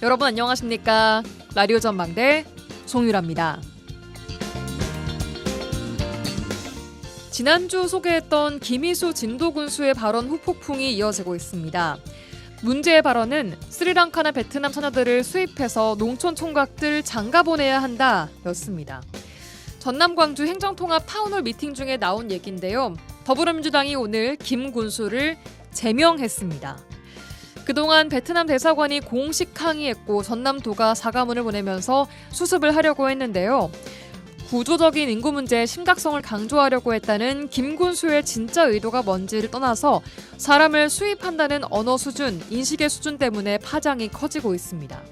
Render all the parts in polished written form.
여러분 안녕하십니까? 라디오 전망대 송유라입니다. 지난주 소개했던 김희수 진도군수의 발언 후폭풍이 이어지고 있습니다. 문제의 발언은 스리랑카나 베트남 처녀들을 수입해서 농촌 총각들 장가보내야 한다 였습니다. 전남 광주 행정통합 타운홀 미팅 중에 나온 얘기인데요. 더불어민주당이 오늘 김 군수를 제명했습니다. 그동안 베트남 대사관이 공식 항의했고 전남도가 사과문을 보내면서 수습을 하려고 했는데요. 구조적인 인구 문제의 심각성을 강조하려고 했다는 김 군수의 진짜 의도가 뭔지를 떠나서 사람을 수입한다는 언어 수준, 인식의 수준 때문에 파장이 커지고 있습니다.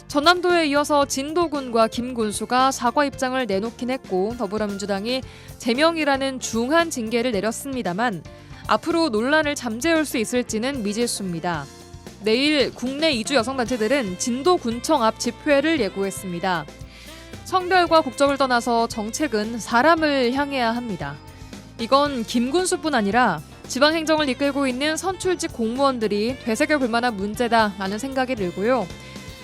전남도에 이어서 진도군과 김 군수가 사과 입장을 내놓긴 했고 더불어민주당이 제명이라는 중한 징계를 내렸습니다만 앞으로 논란을 잠재울 수 있을지는 미지수입니다. 내일 국내 이주 여성단체들은 진도군청 앞 집회를 예고했습니다. 성별과 국적을 떠나서 정책은 사람을 향해야 합니다. 이건 김 군수뿐 아니라 지방행정을 이끌고 있는 선출직 공무원들이 되새겨볼 만한 문제다라는 생각이 들고요.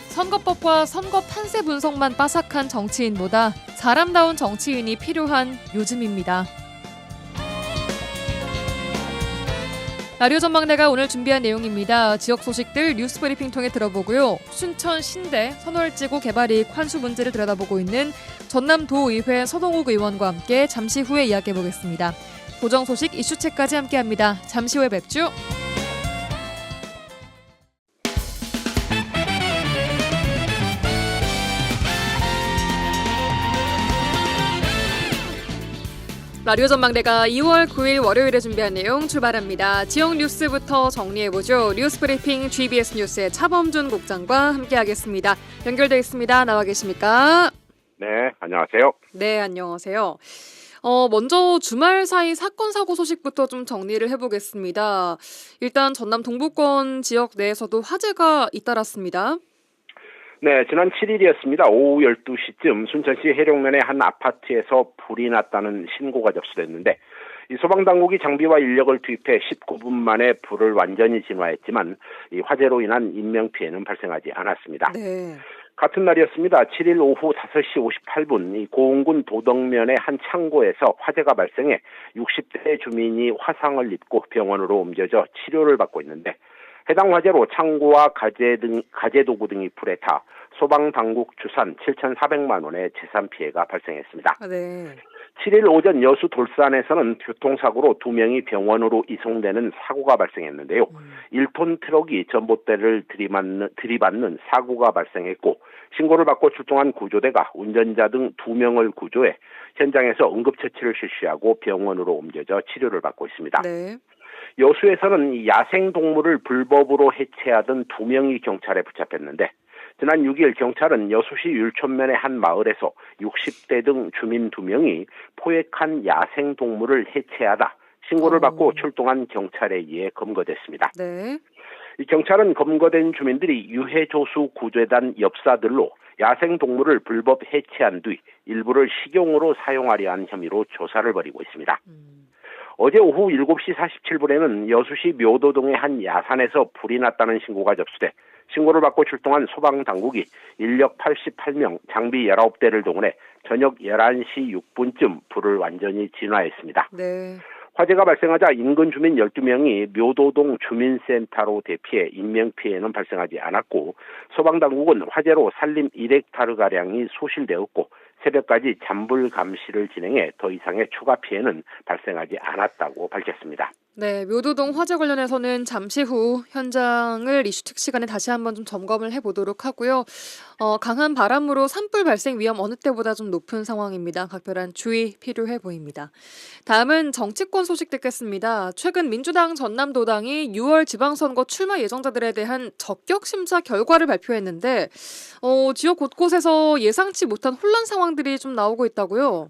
선거법과 선거 판세 분석만 빠삭한 정치인보다 사람다운 정치인이 필요한 요즘입니다. 라디오 전망대가 오늘 준비한 내용입니다. 지역 소식들 뉴스 브리핑 통해 들어보고요. 순천 신대 선월지구 개발이익 환수 문제를 들여다보고 있는 전남도의회 서동욱 의원과 함께 잠시 후에 이야기해보겠습니다. 고정 소식 이슈체크까지 함께합니다. 잠시 후에 뵙죠. 라디오 전망대가 2월 9일 월요일에 준비한 내용 출발합니다. 지역 뉴스부터 정리해보죠. 뉴스 브리핑 GBS 뉴스의 차범준 국장과 함께하겠습니다. 연결되어 있습니다. 나와 계십니까? 네, 안녕하세요. 네, 안녕하세요. 먼저 주말 사이 사건 사고 소식부터 좀 정리를 해보겠습니다. 일단 전남 동부권 지역 내에서도 화재가 잇따랐습니다. 네, 지난 7일이었습니다. 오후 12시쯤 순천시 해룡면의 한 아파트에서 불이 났다는 신고가 접수됐는데 이 소방당국이 장비와 인력을 투입해 19분 만에 불을 완전히 진화했지만 이 화재로 인한 인명피해는 발생하지 않았습니다. 네. 같은 날이었습니다. 7일 오후 5시 58분 이 고흥군 도덕면의 한 창고에서 화재가 발생해 60대 주민이 화상을 입고 병원으로 옮겨져 치료를 받고 있는데 해당 화재로 창고와 가재 도구 등이 불에 타 소방당국 주산 7,400만 원의 재산 피해가 발생했습니다. 네. 7일 오전 여수 돌산에서는 교통사고로 2명이 병원으로 이송되는 사고가 발생했는데요. 1톤 트럭이 전봇대를 들이받는 사고가 발생했고 신고를 받고 출동한 구조대가 운전자 등 2명을 구조해 현장에서 응급처치를 실시하고 병원으로 옮겨져 치료를 받고 있습니다. 네. 여수에서는 야생동물을 불법으로 해체하던 2명이 경찰에 붙잡혔는데 지난 6일 경찰은 여수시 율촌면의 한 마을에서 60대 등 주민 2명이 포획한 야생동물을 해체하다 신고를 받고 출동한 경찰에 의해 검거됐습니다. 네. 이 경찰은 검거된 주민들이 유해조수 구제단 엽사들로 야생동물을 불법 해체한 뒤 일부를 식용으로 사용하려 한 혐의로 조사를 벌이고 있습니다. 어제 오후 7시 47분에는 여수시 묘도동의 한 야산에서 불이 났다는 신고가 접수돼 신고를 받고 출동한 소방당국이 인력 88명, 장비 19대를 동원해 저녁 11시 6분쯤 불을 완전히 진화했습니다. 네. 화재가 발생하자 인근 주민 12명이 묘도동 주민센터로 대피해 인명피해는 발생하지 않았고 소방당국은 화재로 산림 1헥타르가량이 소실되었고 새벽까지 잔불 감시를 진행해 더 이상의 추가 피해는 발생하지 않았다고 밝혔습니다. 네, 묘도동 화재 관련해서는 잠시 후 현장을 이슈 특 시간에 다시 한번 좀 점검을 해보도록 하고요. 강한 바람으로 산불 발생 위험 어느 때보다 좀 높은 상황입니다. 각별한 주의 필요해 보입니다. 다음은 정치권 소식 듣겠습니다. 최근 민주당 전남도당이 6월 지방선거 출마 예정자들에 대한 적격 심사 결과를 발표했는데 지역 곳곳에서 예상치 못한 혼란 상황들이 좀 나오고 있다고요.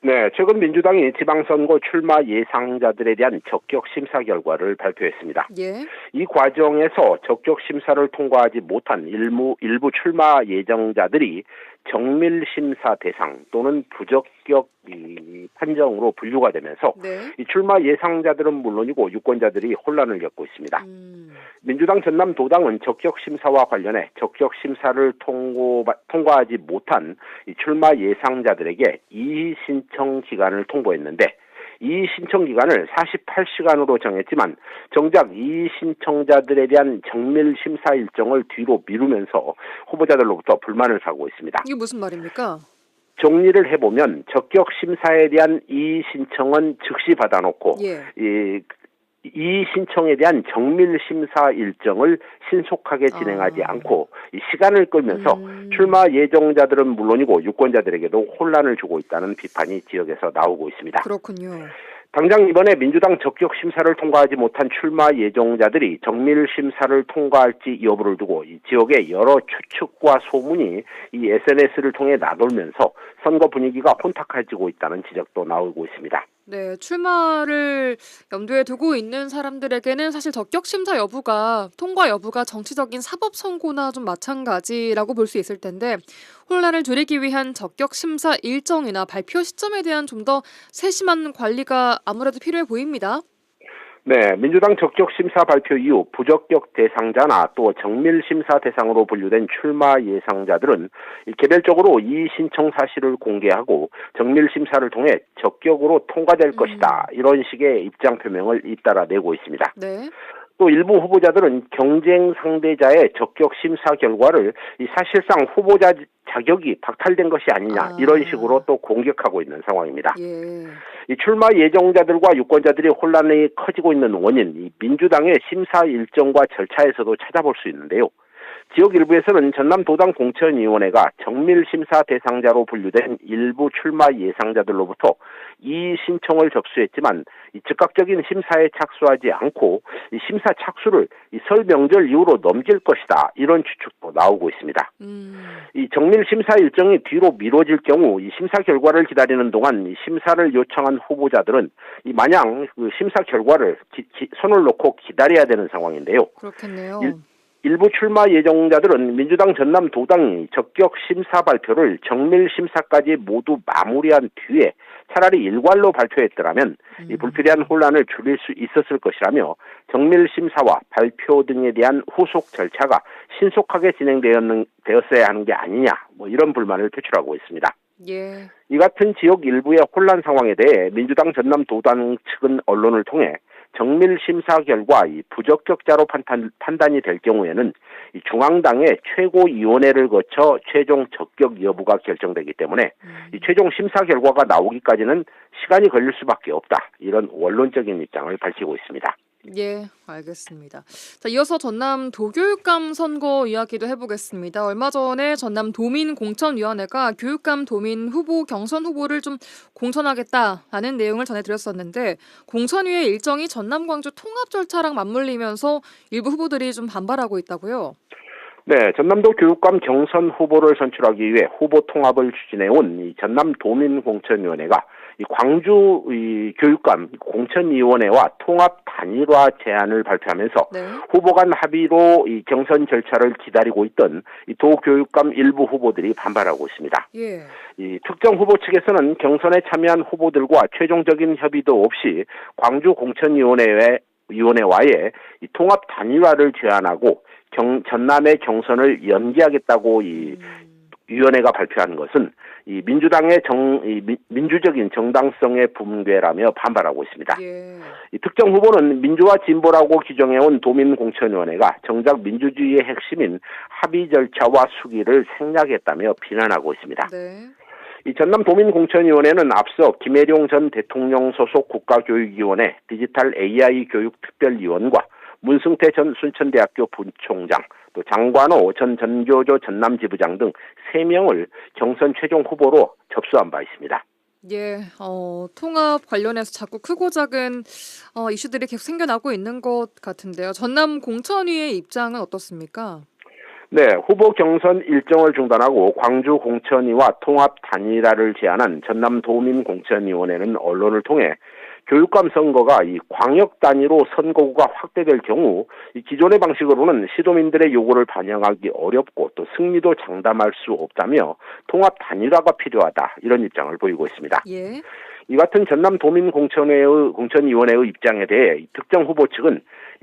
네, 최근 민주당이 지방선거 출마 예상자들에 대한 적격 심사 결과를 발표했습니다. 예. 이 과정에서 적격 심사를 통과하지 못한 일부 출마 예정자들이 정밀심사 대상 또는 부적격 판정으로 분류가 되면서 네. 이 출마 예상자들은 물론이고 유권자들이 혼란을 겪고 있습니다. 민주당 전남도당은 적격심사와 관련해 적격심사를 통과하지 못한 이 출마 예상자들에게 이의 신청 기간을 통보했는데 이 신청 기간을 48시간으로 정했지만 정작 이 신청자들에 대한 정밀 심사 일정을 뒤로 미루면서 후보자들로부터 불만을 사고 있습니다. 이게 무슨 말입니까? 정리를 해보면 적격 심사에 대한 이 신청은 즉시 받아놓고 예. 이 신청에 대한 정밀 심사 일정을 신속하게 진행하지 않고 이 시간을 끌면서 출마 예정자들은 물론이고 유권자들에게도 혼란을 주고 있다는 비판이 지역에서 나오고 있습니다. 그렇군요. 당장 이번에 민주당 적격 심사를 통과하지 못한 출마 예정자들이 정밀 심사를 통과할지 여부를 두고 이 지역의 여러 추측과 소문이 이 SNS를 통해 나돌면서 선거 분위기가 혼탁해지고 있다는 지적도 나오고 있습니다. 네, 출마를 염두에 두고 있는 사람들에게는 사실 적격 심사 여부가 통과 여부가 정치적인 사법 선고나 좀 마찬가지라고 볼 수 있을 텐데 혼란을 줄이기 위한 적격 심사 일정이나 발표 시점에 대한 좀 더 세심한 관리가 아무래도 필요해 보입니다. 네, 민주당 적격심사 발표 이후 부적격 대상자나 또 정밀심사 대상으로 분류된 출마 예상자들은 개별적으로 이 신청 사실을 공개하고 정밀심사를 통해 적격으로 통과될 것이다. 이런 식의 입장 표명을 잇따라 내고 있습니다. 네. 또 일부 후보자들은 경쟁 상대자의 적격 심사 결과를 사실상 후보자 자격이 박탈된 것이 아니냐 이런 식으로 또 공격하고 있는 상황입니다. 예. 이 출마 예정자들과 유권자들이 혼란이 커지고 있는 원인, 이 민주당의 심사 일정과 절차에서도 찾아볼 수 있는데요. 지역 일부에서는 전남도당 공천위원회가 정밀심사 대상자로 분류된 일부 출마 예상자들로부터 이 신청을 접수했지만 이 즉각적인 심사에 착수하지 않고 이 심사 착수를 이 설 명절 이후로 넘길 것이다 이런 추측도 나오고 있습니다. 이 정밀심사 일정이 뒤로 미뤄질 경우 이 심사 결과를 기다리는 동안 이 심사를 요청한 후보자들은 이 마냥 그 심사 결과를 손을 놓고 기다려야 되는 상황인데요. 그렇겠네요. 일부 출마 예정자들은 민주당 전남도당이 적격 심사 발표를 정밀 심사까지 모두 마무리한 뒤에 차라리 일괄로 발표했더라면 이 불필요한 혼란을 줄일 수 있었을 것이라며 정밀 심사와 발표 등에 대한 후속 절차가 신속하게 진행되었어야 하는 게 아니냐 이런 불만을 표출하고 있습니다. 예. 이 같은 지역 일부의 혼란 상황에 대해 민주당 전남도당 측은 언론을 통해 정밀 심사 결과 이 부적격자로 판단이 될 경우에는 이 중앙당의 최고위원회를 거쳐 최종 적격 여부가 결정되기 때문에 이 최종 심사 결과가 나오기까지는 시간이 걸릴 수밖에 없다. 이런 원론적인 입장을 밝히고 있습니다. 예, 알겠습니다. 자, 이어서 전남 도교육감 선거 이야기도 해보겠습니다. 얼마 전에 전남 도민공천위원회가 교육감 도민 후보 경선 후보를 좀 공천하겠다라는 내용을 전해드렸었는데 공천위의 일정이 전남 광주 통합 절차랑 맞물리면서 일부 후보들이 좀 반발하고 있다고요. 네, 전남도 교육감 경선 후보를 선출하기 위해 후보 통합을 추진해온 이 전남 도민공천위원회가 이 광주 교육감 공천위원회와 통합 단일화 제안을 발표하면서 후보 간 합의로 이 경선 절차를 기다리고 있던 이 도교육감 일부 후보들이 반발하고 있습니다. 예. 이 특정 후보 측에서는 경선에 참여한 후보들과 최종적인 협의도 없이 광주 공천위원회와의 이 통합 단일화를 제안하고 전남의 경선을 연기하겠다고 이 위원회가 발표한 것은 이 민주당의 민주적인 정당성의 붕괴라며 반발하고 있습니다. 예. 이 특정 후보는 민주화 진보라고 규정해온 도민공천위원회가 정작 민주주의의 핵심인 합의 절차와 수기를 생략했다며 비난하고 있습니다. 네. 이 전남 도민공천위원회는 앞서 김혜룡 전 대통령 소속 국가교육위원회 디지털 AI 교육특별위원과 문승태 전 순천대학교 부총장, 또 장관호 전 전교조 전남지부장 등 3명을 경선 최종 후보로 접수한 바 있습니다. 예, 통합 관련해서 자꾸 크고 작은 이슈들이 계속 생겨나고 있는 것 같은데요. 전남 공천위의 입장은 어떻습니까? 네, 후보 경선 일정을 중단하고 광주 공천위와 통합 단일화를 제안한 전남 도민공천위원회는 언론을 통해 교육감 선거가 이 광역 단위로 선거구가 확대될 경우 이 기존의 방식으로는 시도민들의 요구를 반영하기 어렵고 또 승리도 장담할 수 없다며 통합 단일화가 필요하다 이런 입장을 보이고 있습니다. 예. 이 같은 전남도민공천위원회의 입장에 대해 특정 후보 측은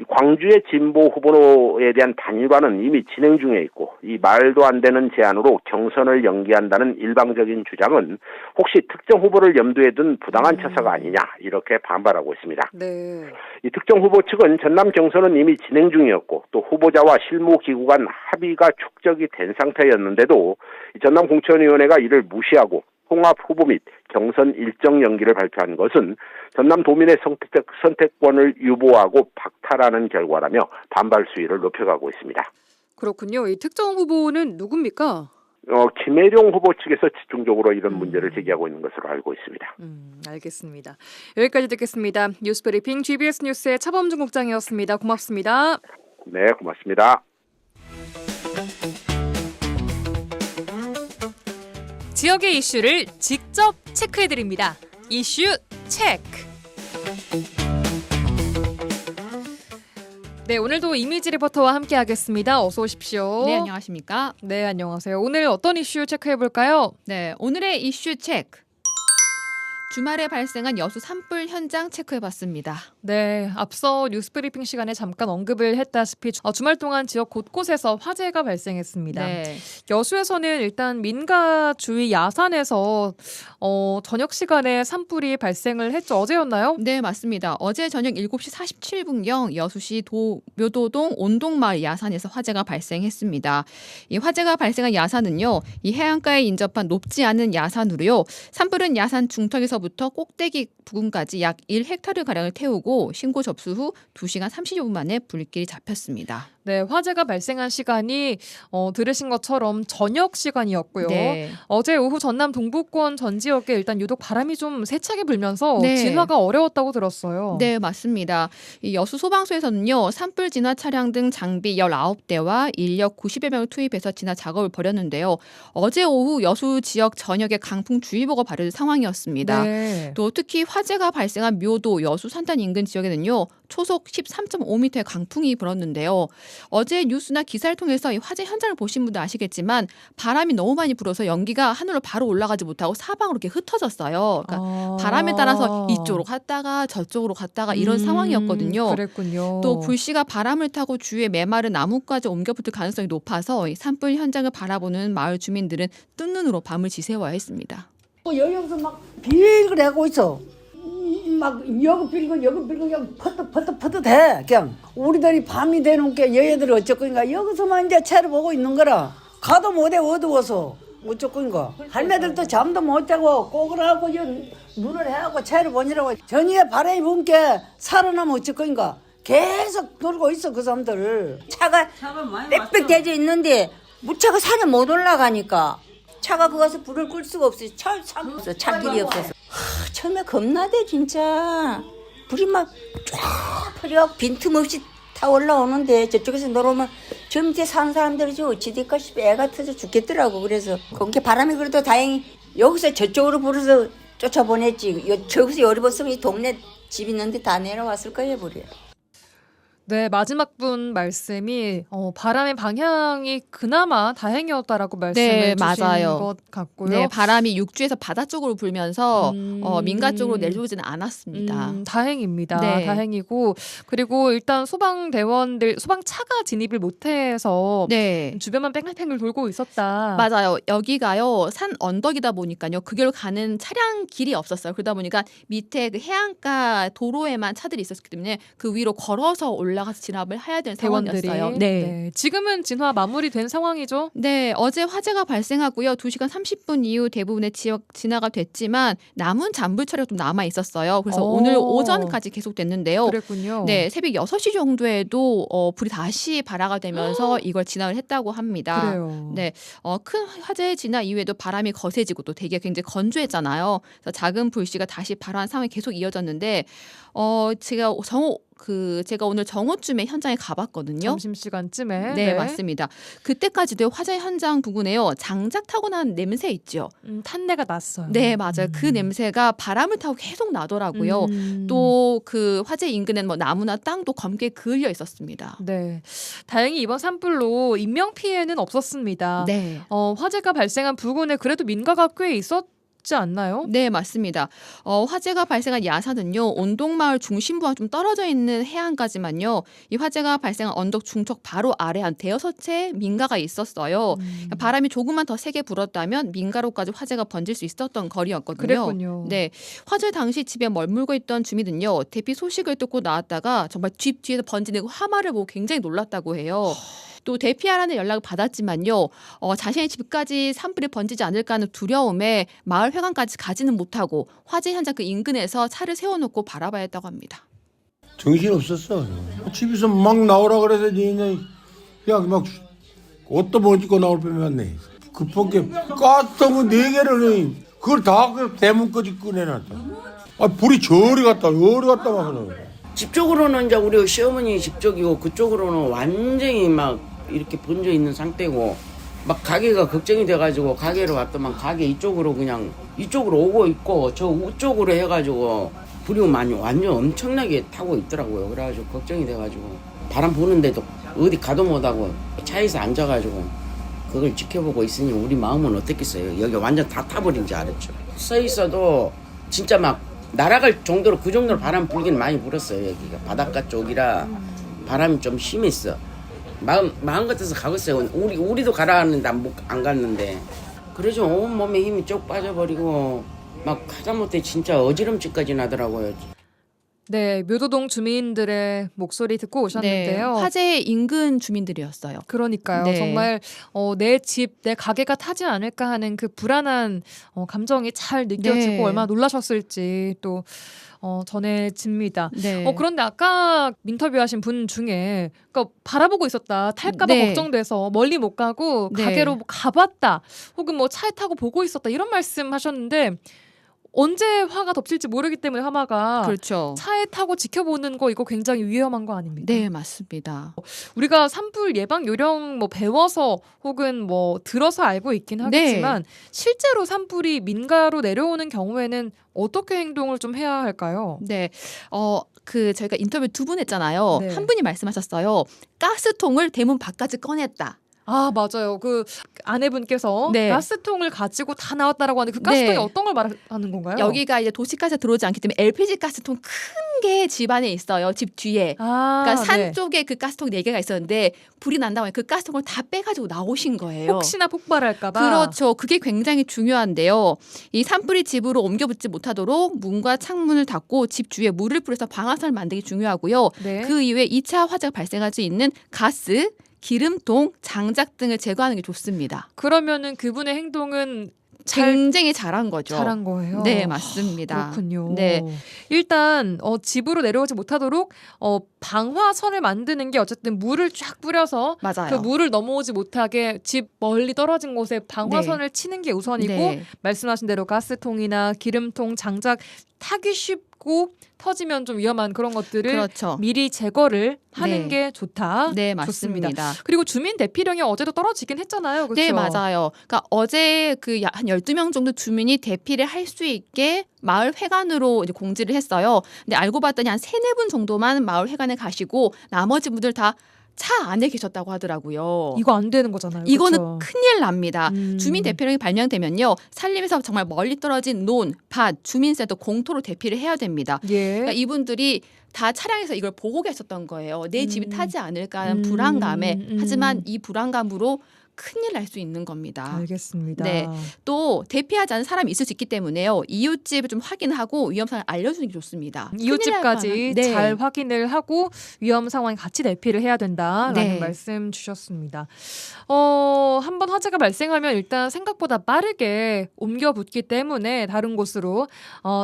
광주의 진보 후보에 대한 단일화는 이미 진행 중에 있고 이 말도 안 되는 제안으로 경선을 연기한다는 일방적인 주장은 혹시 특정 후보를 염두에 둔 부당한 처사가 아니냐 이렇게 반발하고 있습니다. 네. 이 특정 후보 측은 전남 경선은 이미 진행 중이었고 또 후보자와 실무기구 간 합의가 축적이 된 상태였는데도 전남공천위원회가 이를 무시하고 통합 후보 및 경선 일정 연기를 발표한 것은 전남도민의 선택권을 유보하고 박탈하는 결과라며 반발 수위를 높여가고 있습니다. 그렇군요. 이 특정 후보는 누굽니까? 김혜룡 후보 측에서 집중적으로 이런 문제를 제기하고 있는 것으로 알고 있습니다. 알겠습니다. 여기까지 듣겠습니다. 뉴스브리핑 GBS 뉴스의 차범준 국장이었습니다. 고맙습니다. 네, 고맙습니다. 지역의 이슈를 직접 체크해드립니다. 이슈 체크. 네, 오늘도 이미지 리포터와 함께하겠습니다. 어서 오십시오. 네, 안녕하십니까? 네, 안녕하세요. 오늘 어떤 이슈 체크해볼까요? 네, 오늘의 이슈 체크. 주말에 발생한 여수 산불 현장 체크해봤습니다. 네, 앞서 뉴스브리핑 시간에 잠깐 언급을 했다시피 주말 동안 지역 곳곳에서 화재가 발생했습니다. 네. 여수에서는 일단 민가 주위 야산에서 저녁 시간에 산불이 발생을 했죠. 어제였나요? 네, 맞습니다. 어제 저녁 7시 47분경 여수시 묘도동 온동마을 야산에서 화재가 발생했습니다. 이 화재가 발생한 야산은요, 이 해안가에 인접한 높지 않은 야산으로요. 산불은 야산 중턱에서부터 꼭대기 부근까지 약 1헥타르가량을 태우고 신고 접수 후 2시간 30여 분 만에 불길이 잡혔습니다. 네, 화재가 발생한 시간이 들으신 것처럼 저녁 시간이었고요. 네. 어제 오후 전남 동부권 전 지역에 일단 유독 바람이 좀 세차게 불면서 네. 진화가 어려웠다고 들었어요. 네, 맞습니다. 이 여수 소방서에서는요, 산불 진화 차량 등 장비 19대와 인력 90여 명을 투입해서 진화 작업을 벌였는데요. 어제 오후 여수 지역 전역에 강풍주의보가 발효된 상황이었습니다. 네. 또 특히 화재가 발생한 묘도 여수 산단 인근 지역에는요, 초속 13.5m의 강풍이 불었는데요. 어제 뉴스나 기사를 통해서 이 화재 현장을 보신 분들 아시겠지만 바람이 너무 많이 불어서 연기가 하늘로 바로 올라가지 못하고 사방으로 이렇게 흩어졌어요. 그러니까 바람에 따라서 이쪽으로 갔다가 저쪽으로 갔다가 이런 상황이었거든요. 그랬군요. 또 불씨가 바람을 타고 주위에 메마른 나무까지 옮겨붙을 가능성이 높아서 이 산불 현장을 바라보는 마을 주민들은 뜬 눈으로 밤을 지새워야 했습니다. 여기서 막 빌글 하고 있어. 막 여기 빌고 여기 퍼뜩 그냥 우리들이 밤이 되는 게 여애들이 어쩌건가 여기서만 이제 채를 보고 있는 거라. 가도 못해 어두워서 어쩌건가. 할매들도 잠도 못 자고 꼬그라고 눈을 해하고 채를 보니라고 전이에 바람이 분 게 살아나면 어쩌건가. 계속 놀고 있어 그 사람들. 차가 빽빽 대져 있는데 무차가 산에 못 올라가니까 차가 거기서 불을 끌 수가 없어요. 차길이 없어서. 처음에 겁나대 진짜. 불이 막 쫙 퍼져갖고 빈틈없이 다 올라오는데 저쪽에서 내려오면 저 밑에 사는 사람들이 어찌 될까 싶어 애가 터져 죽겠더라고. 그래서 거기 바람이 그래도 다행히 여기서 저쪽으로 불어서 쫓아보냈지. 저기서 열이 벗으면 이 동네 집 있는데 다 내려왔을 거예요 불이. 네, 마지막 분 말씀이 바람의 방향이 그나마 다행이었다라고 말씀을 네, 주신 맞아요. 것 같고요. 네, 바람이 육지에서 바다 쪽으로 불면서 민가 쪽으로 내려오지는 않았습니다. 다행입니다. 네. 다행이고 그리고 일단 소방대원들 소방차가 진입을 못해서 네. 주변만 뺑글뺑글 돌고 있었다. 맞아요. 여기가요 산 언덕이다 보니까요 그 길을 가는 차량 길이 없었어요. 그러다 보니까 밑에 그 해안가 도로에만 차들이 있었기 때문에 그 위로 걸어서 올라가서 진압을 해야 되는 대원들이. 상황이었어요. 네. 지금은 진화 마무리된 상황이죠. 네, 어제 화재가 발생하고요. 2시간 30분 이후 대부분의 지역 진화가 됐지만 남은 잔불 처리가 좀 남아 있었어요. 그래서 오늘 오전까지 계속됐는데요. 그랬군요. 네, 새벽 6시 정도에도 불이 다시 발화가 되면서 이걸 진화를 했다고 합니다. 그래요. 네, 큰 화재 진화 이후에도 바람이 거세지고 또 대기가 굉장히 건조했잖아요. 그래서 작은 불씨가 다시 발화한 상황이 계속 이어졌는데 제가 제가 오늘 정오쯤에 현장에 가봤거든요. 점심시간쯤에. 네, 맞습니다. 그때까지도 화재 현장 부근에요. 장작 타고 난 냄새 있죠. 탄내가 났어요. 네, 맞아요. 그 냄새가 바람을 타고 계속 나더라고요. 음. 또 그 화재 인근에는 뭐 나무나 땅도 검게 그을려 있었습니다. 네. 다행히 이번 산불로 인명 피해는 없었습니다. 네. 화재가 발생한 부근에 그래도 민가가 꽤 있었지 않나요? 네, 맞습니다. 화재가 발생한 야산은요, 온동마을 중심부와 좀 떨어져 있는 해안까지만요, 이 화재가 발생한 언덕 중턱 바로 아래 한 대여섯 채 민가가 있었어요. 바람이 조금만 더 세게 불었다면 민가로까지 화재가 번질 수 있었던 거리였거든요. 그랬군요. 네, 화재 당시 집에 머물고 있던 주민은요, 대피 소식을 듣고 나왔다가 정말 집 뒤에서 번지는 화마를 보고 굉장히 놀랐다고 해요. 또 대피하라는 연락을 받았지만요, 자신의 집까지 산불이 번지지 않을까 하는 두려움에 마을 회관까지 가지는 못하고 화재 현장 그 인근에서 차를 세워놓고 바라봐야 했다고 합니다. 정신 없었어. 집에서 막 나오라 그래서 그냥 막 옷도 못 입고 나올 뻔했네. 급하게 가스통은 4개를 그걸 다 대문까지 꺼내놨다. 불이 저리 갔다 막 그래. 집 쪽으로는 이제 우리 시어머니 집 쪽이고 그쪽으로는 완전히 막 이렇게 번져 있는 상태고 막 가게가 걱정이 돼가지고 가게로 갔더만 가게 이쪽으로 그냥 이쪽으로 오고 있고 저 우쪽으로 해가지고 불이 많이 완전 엄청나게 타고 있더라고요. 그래가지고 걱정이 돼가지고 바람 부는데도 어디 가도 못하고 차에서 앉아가지고 그걸 지켜보고 있으니 우리 마음은 어떻겠어요. 여기 완전 다 타버린 줄 알았죠. 서 있어도 진짜 막 날아갈 정도로 그 정도로 바람 불긴 많이 불었어요. 여기가 바닷가 쪽이라 바람이 좀 심했어. 마음 같아서 가겠어요. 우리도 가라 하는데 안 갔는데 그래서 온 몸에 힘이 쭉 빠져버리고 막 하다못해 진짜 어지럼증까지 나더라고요. 네, 묘도동 주민들의 목소리 듣고 오셨는데요. 네, 화재 인근 주민들이었어요. 그러니까요. 네. 정말 내 집, 내 가게가 타지 않을까 하는 그 불안한 감정이 잘 느껴지고 네. 얼마나 놀라셨을지 또 전해집니다. 네. 그런데 아까 인터뷰하신 분 중에 그러니까 바라보고 있었다. 탈까 봐 네. 걱정돼서 멀리 못 가고 네. 가게로 가봤다. 혹은 뭐 차에 타고 보고 있었다. 이런 말씀하셨는데 언제 화가 덮칠지 모르기 때문에 화마가 그렇죠. 차에 타고 지켜보는 거 이거 굉장히 위험한 거 아닙니까? 네, 맞습니다. 우리가 산불 예방 요령 뭐 배워서 혹은 뭐 들어서 알고 있긴 하겠지만 실제로 산불이 민가로 내려오는 경우에는 어떻게 행동을 좀 해야 할까요? 네. 저희가 인터뷰 2분 했잖아요. 네. 한 분이 말씀하셨어요. 가스통을 대문 밖까지 꺼냈다. 아, 맞아요. 그 아내분께서 네. 가스통을 가지고 다 나왔다라고 하는데 그 가스통이 네. 어떤 걸 말하는 건가요? 여기가 이제 도시가스가 들어오지 않기 때문에 LPG 가스통 큰 게 집 안에 있어요. 집 뒤에. 그러니까 산 네. 쪽에 그 가스통 4개가 있었는데 불이 난다고 그 가스통을 다 빼가지고 나오신 거예요. 혹시나 폭발할까 봐. 그렇죠. 그게 굉장히 중요한데요. 이 산불이 집으로 옮겨 붙지 못하도록 문과 창문을 닫고 집 주위에 물을 뿌려서 방화선을 만들기 중요하고요. 네. 그 이후에 2차 화재가 발생할 수 있는 가스, 기름통, 장작 등을 제거하는 게 좋습니다. 그러면은 그분의 행동은 굉장히 잘한 거죠. 잘한 거예요. 네, 맞습니다. 그렇군요. 네. 일단 집으로 내려오지 못하도록 방화선을 만드는 게 어쨌든 물을 쫙 뿌려서 맞아요. 그 물을 넘어오지 못하게 집 멀리 떨어진 곳에 방화선을 치는 게 우선이고 네. 말씀하신 대로 가스통이나 기름통, 장작 타기 쉽고 터지면 좀 위험한 그런 것들을 그렇죠. 미리 제거를 하는 네. 게 좋다. 네, 좋습니다. 맞습니다. 그리고 주민 대피령이 어제도 떨어지긴 했잖아요. 그렇죠? 네, 맞아요. 그러니까 어제 한 12명 정도 주민이 대피를 할 수 있게 마을 회관으로 이제 공지를 했어요. 근데 알고 봤더니 한 3-4분 정도만 마을 회관에 가시고 나머지 분들 다 차 안에 계셨다고 하더라고요. 이거 안 되는 거잖아요. 이거는 그렇죠? 큰일 납니다. 음. 주민 대피령이 발령되면요. 산림에서 정말 멀리 떨어진 논, 밭, 주민센터 공토로 대피를 해야 됩니다. 예. 그러니까 이분들이 다 차량에서 이걸 보고 계셨던 거예요. 내 집이 타지 않을까 하는 음. 불안감에. 하지만 이 불안감으로 큰일 날 수 있는 겁니다. 알겠습니다. 네. 또 대피하지 않은 사람이 있을 수 있기 때문에요. 이웃집을 좀 확인하고 위험 상황을 알려주는 게 좋습니다. 이웃집까지 큰일 날 뻔한- 네. 잘 확인을 하고 위험 상황에 같이 대피를 해야 된다라는 네. 말씀 주셨습니다. 한번 화재가 발생하면 일단 생각보다 빠르게 옮겨 붙기 때문에 다른 곳으로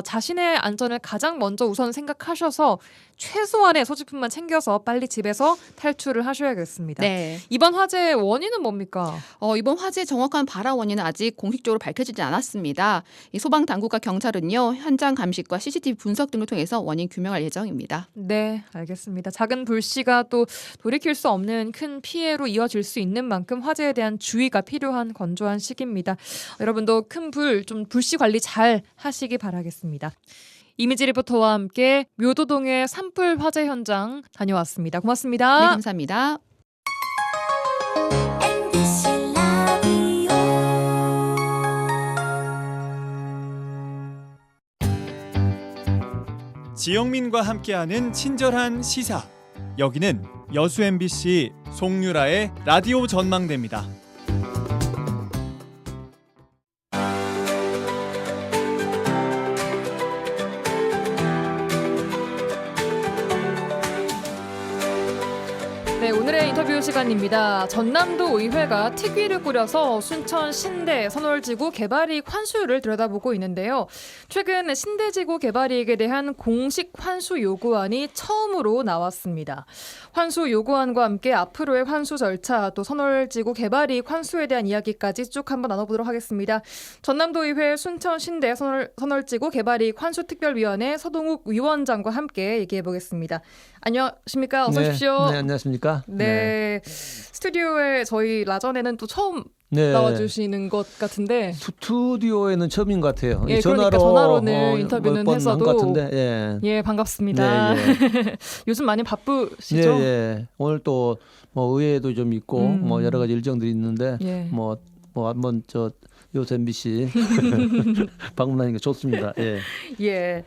자신의 안전을 가장 먼저 우선 생각하셔서 최소한의 소지품만 챙겨서 빨리 집에서 탈출을 하셔야겠습니다. 네. 이번 화재의 원인은 뭡니까? 겁니까? 이번 화재의 정확한 발화 원인은 아직 공식적으로 밝혀지지 않았습니다. 이 소방 당국과 경찰은요, 현장 감식과 CCTV 분석 등을 통해서 원인 규명할 예정입니다. 네, 알겠습니다. 작은 불씨가 또 돌이킬 수 없는 큰 피해로 이어질 수 있는 만큼 화재에 대한 주의가 필요한 건조한 시기입니다. 여러분도 큰 불, 좀 불씨 관리 잘 하시기 바라겠습니다. 이미지 리포터와 함께 묘도동의 산불 화재 현장 다녀왔습니다. 고맙습니다. 네, 감사합니다. 지영민과 함께하는 친절한 시사. 여기는 여수 MBC 송유라의 라디오 전망대입니다. 네, 오늘의 인터뷰 시간입니다. 전남도 의회가 특위를 꾸려서 순천 신대 선월지구 개발이익 환수를 들여다보고 있는데요. 최근 신대지구 개발이익에 대한 공식 환수 요구안이 처음으로 나왔습니다. 환수 요구안과 함께 앞으로의 환수 절차, 또 선월지구 개발이익 환수에 대한 이야기까지 쭉 한번 나눠보도록 하겠습니다. 전남도 의회 순천 신대 선월지구 개발이익 환수특별위원회 서동욱 위원장과 함께 얘기해 보겠습니다. 안녕하십니까? 어서 오십시오. 네, 안녕하십니까? 네. 스튜디오에 저희 라전에는 또 처음 네. 나와주시는 것 같은데. 스튜디오에는 처음인 것 같아요. 예, 그러니까 전화로는 인터뷰는 몇 번 했어도. 한 것 같은데, 예. 예, 반갑습니다. 네, 요즘 많이 바쁘시죠? 예, 예. 오늘 또 뭐 의회도 좀 있고 뭐 여러 가지 일정들이 있는데 예. 뭐 한번 요새 MBC 방문하는 게 좋습니다. 예. 예.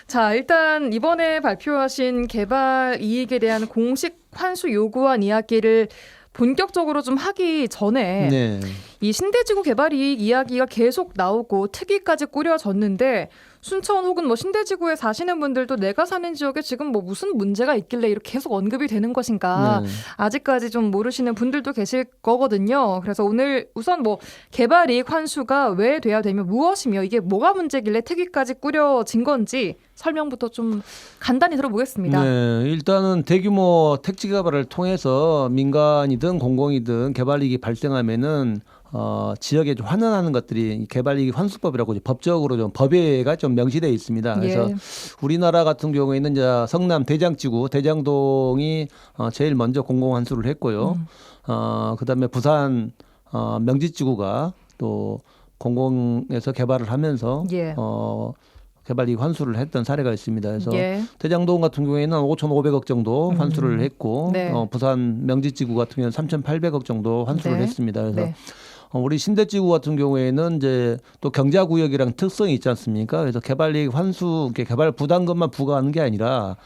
자, 일단 이번에 발표하신 개발 이익에 대한 공식 환수 요구안 이야기를 본격적으로 좀 하기 전에 네. 이 신대지구 개발 이익 이야기가 계속 나오고 특위까지 꾸려졌는데 순천 혹은 뭐 신대지구에 사시는 분들도 내가 사는 지역에 지금 뭐 무슨 문제가 있길래 이렇게 계속 언급이 되는 것인가 네. 아직까지 좀 모르시는 분들도 계실 거거든요. 그래서 오늘 우선 뭐 개발 이익 환수가 왜 돼야 되며 무엇이며 이게 뭐가 문제길래 특위까지 꾸려진 건지 설명부터 좀 간단히 들어보겠습니다. 네, 일단은 대규모 택지 개발을 통해서 민간이든 공공이든 개발 이익이 발생하면은 지역에 좀 환원하는 것들이 개발이익 환수법이라고 법적으로 좀 법에가 좀 명시되어 있습니다. 그래서 예. 우리나라 같은 경우에는 이제 성남 대장지구 대장동이 제일 먼저 공공환수를 했고요. 그다음에 부산 명지지구가 또 공공에서 개발을 하면서 예. 개발이익 환수를 했던 사례가 있습니다. 그래서 예. 대장동 같은 경우에는 5,500억 정도 환수를 했고 네. 부산 명지지구 같은 경우는 3,800억 정도 환수를 네. 했습니다. 그래서 네. 우리 신대지구 같은 경우에는 이제 또 경자구역이랑 특성이 있지 않습니까? 그래서 개발이익 환수, 개발 부담금만 부과하는 게 아니라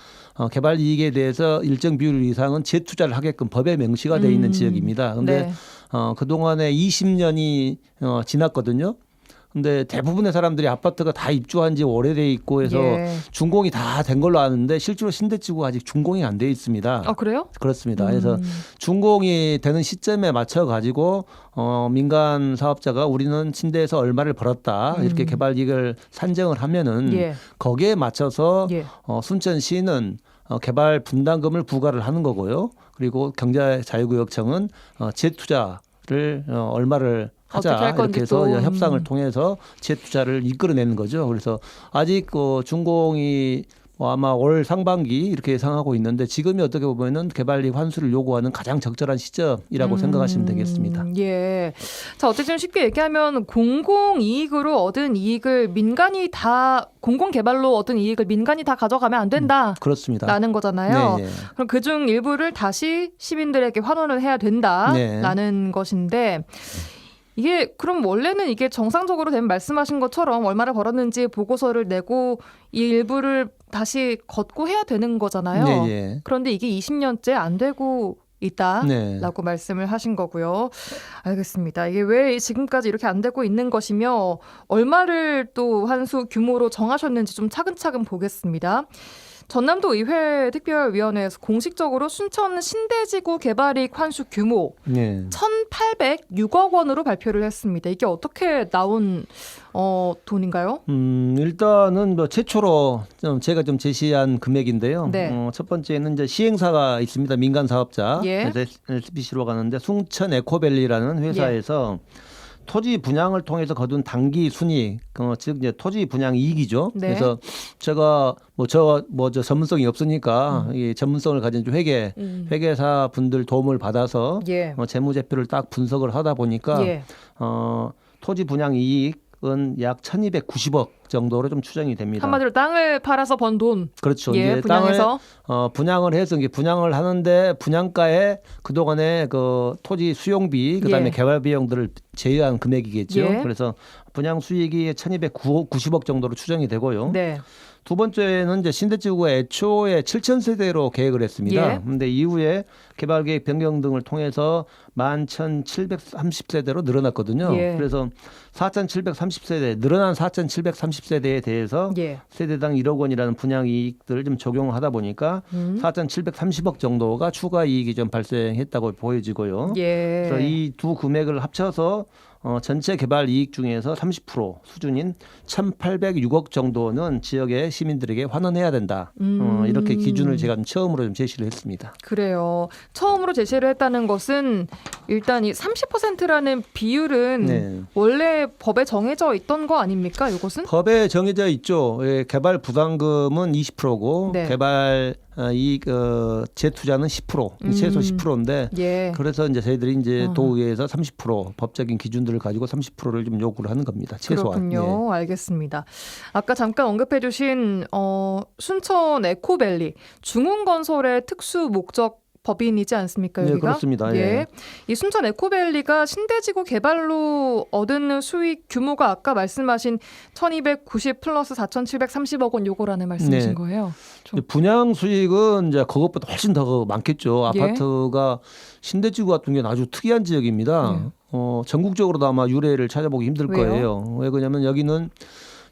개발 이익에 대해서 일정 비율 이상은 재투자를 하게끔 법에 명시가 돼 있는 지역입니다. 그런데 네. 그동안에 20년이 지났거든요. 근데 대부분의 사람들이 아파트가 다 입주한 지 오래돼 있고 해서 예. 준공이 다 된 걸로 아는데 실제로 신대지구가 아직 준공이 안 돼 있습니다. 아, 그래요? 그렇습니다. 그래서 준공이 되는 시점에 맞춰 가지고 민간 사업자가 우리는 신대에서 얼마를 벌었다 이렇게 개발 이익을 산정을 하면은 예. 거기에 맞춰서 예. 순천시는 개발 분담금을 부과를 하는 거고요. 그리고 경제자유구역청은 재투자를 얼마를 하자 어떻게 할 건지 이렇게 해서 또. 협상을 통해서 재투자를 이끌어내는 거죠. 그래서 아직 준공이 아마 올 상반기 이렇게 예상하고 있는데 지금이 어떻게 보면은 개발이익 환수를 요구하는 가장 적절한 시점이라고 생각하시면 되겠습니다. 예. 자, 어쨌든 쉽게 얘기하면 공공이익으로 얻은 이익을 민간이 다 공공개발로 얻은 이익을 민간이 다 가져가면 안 된다. 그렇습니다. 라는 거잖아요. 네, 네. 그럼 그중 일부를 다시 시민들에게 환원을 해야 된다라는 네. 것인데 이게 그럼 원래는 이게 정상적으로 되면 말씀하신 것처럼 얼마를 벌었는지 보고서를 내고 이 일부를 다시 걷고 해야 되는 거잖아요. 네, 네. 그런데 이게 20년째 안 되고 있다라고 네. 말씀을 하신 거고요. 알겠습니다. 이게 왜 지금까지 이렇게 안 되고 있는 것이며 얼마를 또 환수 규모로 정하셨는지 좀 차근차근 보겠습니다. 전남도 의회 특별위원회에서 공식적으로 순천 신대지구 개발이익 환수 규모 네. 1,806억 원으로 발표를 했습니다. 이게 어떻게 나온 돈인가요? 일단은 뭐 최초로 제가 좀 제시한 금액인데요. 네. 첫 번째는 이제 시행사가 있습니다. 민간 사업자. 예. 그래서 SBC로 가는데 숭천 에코밸리라는 회사에서 토지 분양을 통해서 거둔 단기 순이익, 즉 이제 토지 분양 이익이죠. 네. 그래서 제가 저 전문성이 없으니까 이 전문성을 가진 회계사 분들 도움을 받아서 예. 재무제표를 딱 분석을 하다 보니까 예. 토지 분양 이익은 약 1,290억 정도로 좀 추정이 됩니다. 한마디로 땅을 팔아서 번 돈. 그렇죠. 예, 이제 분양해서 땅을 분양을 해서 이게 분양을 하는데 분양가에 그동안의 그 토지 수용비 그다음에 예. 개발 비용들을 제외한 금액이겠죠. 예. 그래서 분양 수익이 1,290억 정도로 추정이 되고요. 네. 두 번째는 이제 신대지구가 애초에 7,000세대로 계획을 했습니다. 예. 그런데 이후에 개발계획 변경 등을 통해서 11,730세대로 늘어났거든요. 예. 그래서 4,730세대 늘어난 4,730세대에 대해서 예. 세대당 1억 원이라는 분양 이익들을 좀 적용하다 보니까 4,730억 정도가 추가 이익이 좀 발생했다고 보여지고요. 예. 그래서 이 두 금액을 합쳐서 전체 개발 이익 중에서 30% 수준인 1,806억 정도는 지역의 시민들에게 환원해야 된다. 이렇게 기준을 제가 처음으로 좀 제시를 했습니다. 그래요. 처음으로 제시를 했다는 것은 일단 이 30%라는 비율은 네. 원래 법에 정해져 있던 거 아닙니까? 이것은? 법에 정해져 있죠. 개발 부담금은 20%고 네. 개발 이익 재투자는 10%, 최소 10%인데 예. 그래서 이제 저희들이 이제 도의회에서 30% 법적인 기준들을 가지고 30%를 좀 요구를 하는 겁니다. 최소한. 그렇군요. 알겠습니다. 아까 잠깐 언급해주신 순천 에코밸리 중흥건설의 특수 목적 법인이지 않습니까? 네, 여기가? 그렇습니다. 예. 이 순천 에코밸리가 신대지구 개발로 얻은 수익 규모가 아까 말씀하신 1,290 플러스 4,730억 원 요거라는 말씀이신 네. 거예요? 분양 수익은 이제 그것보다 훨씬 더 많겠죠. 예. 아파트가 신대지구 같은 경우는 아주 특이한 지역입니다. 전국적으로도 아마 유례를 찾아보기 힘들 왜요? 거예요. 왜 그러냐면 여기는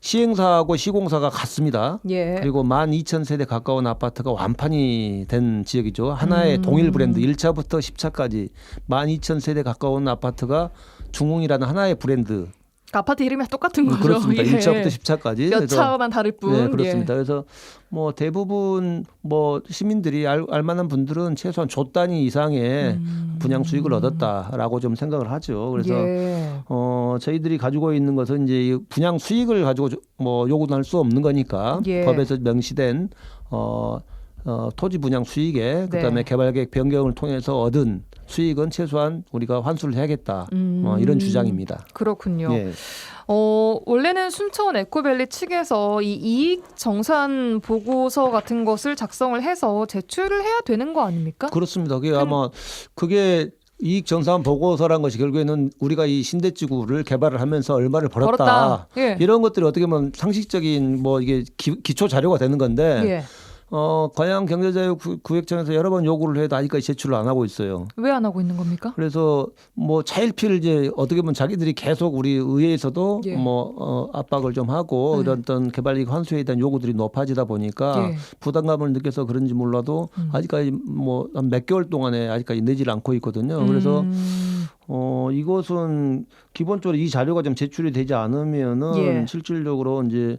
시행사하고 시공사가 같습니다. 예. 그리고 12,000세대 가까운 아파트가 완판이 된 지역이죠. 하나의 동일 브랜드 1차부터 10차까지 12,000세대 가까운 아파트가 중흥이라는 하나의 브랜드. 아파트 이름이 똑같은 거죠. 그렇습니다. 예. 1차부터 10차까지. 몇 차만 다를 뿐. 네, 그렇습니다. 그래서 뭐 대부분 뭐 시민들이 알 만한 분들은 최소한 조 단위 이상의 분양 수익을 얻었다라고 좀 생각을 하죠. 그래서 예. 저희들이 가지고 있는 것은 이제 분양 수익을 가지고 뭐 요구는 할 수 없는 거니까 예. 법에서 명시된 토지 분양 수익에 그다음에 네. 개발계획 변경을 통해서 얻은 수익은 최소한 우리가 환수를 해야겠다. 이런 주장입니다. 그렇군요. 예. 원래는 순천 에코밸리 측에서 이 이익 정산 보고서 같은 것을 작성을 해서 제출을 해야 되는 거 아닙니까? 그렇습니다. 그게 아마 그게 이익 정산 보고서란 것이 결국에는 우리가 이 신대지구를 개발을 하면서 얼마를 벌었다. 예. 이런 것들이 어떻게 보면 상식적인 뭐 이게 기초 자료가 되는 건데 예. 광양경제자유구획청에서 여러 번 요구를 해도 아직까지 제출을 안 하고 있어요. 왜 안 하고 있는 겁니까? 그래서 뭐 차일피일 이제 어떻게 보면 자기들이 계속 우리 의회에서도 예. 압박을 좀 하고 이런 어떤 개발이익 환수에 대한 요구들이 높아지다 보니까 예. 부담감을 느껴서 그런지 몰라도 아직까지 뭐 한 몇 개월 동안에 아직까지 내지를 않고 있거든요. 그래서 이것은 기본적으로 이 자료가 좀 제출이 되지 않으면은 예. 실질적으로 이제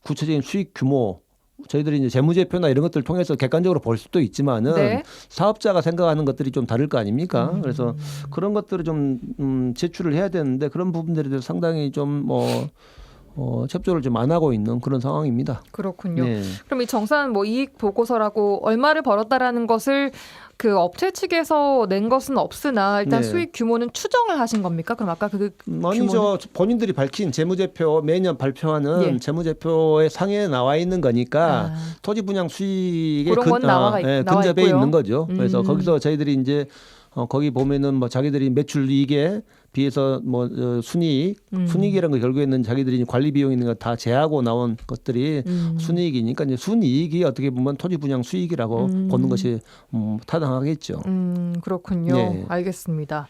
구체적인 수익 규모 저희들이 이제 재무제표나 이런 것들을 통해서 객관적으로 볼 수도 있지만은 네. 사업자가 생각하는 것들이 좀 다를 거 아닙니까? 그래서 그런 것들을 좀 제출을 해야 되는데 그런 부분들에 대해서 상당히 좀 협조를 좀 안 하고 있는 그런 상황입니다. 그렇군요. 네. 그럼 이 정산 뭐 이익 보고서라고 얼마를 벌었다라는 것을 그 업체 측에서 낸 것은 없으나 일단 네. 수익 규모는 추정을 하신 겁니까? 그럼 아까 그 아니죠. 본인들이 밝힌 재무제표 매년 발표하는 예. 재무제표의 상에 나와 있는 거니까 토지 분양 수익에 그런 건 나와 근접해 있고요. 있는 거죠. 그래서 거기서 저희들이 이제 거기 보면은 뭐 자기들이 매출 이익에 비해서 뭐 순이익이라는 거 결국에는 자기들이 관리 비용 있는 거 다 제하고 나온 것들이 순이익이니까 이제 순이익이 어떻게 보면 토지 분양 수익이라고 보는 것이 타당하겠죠. 그렇군요. 네. 알겠습니다.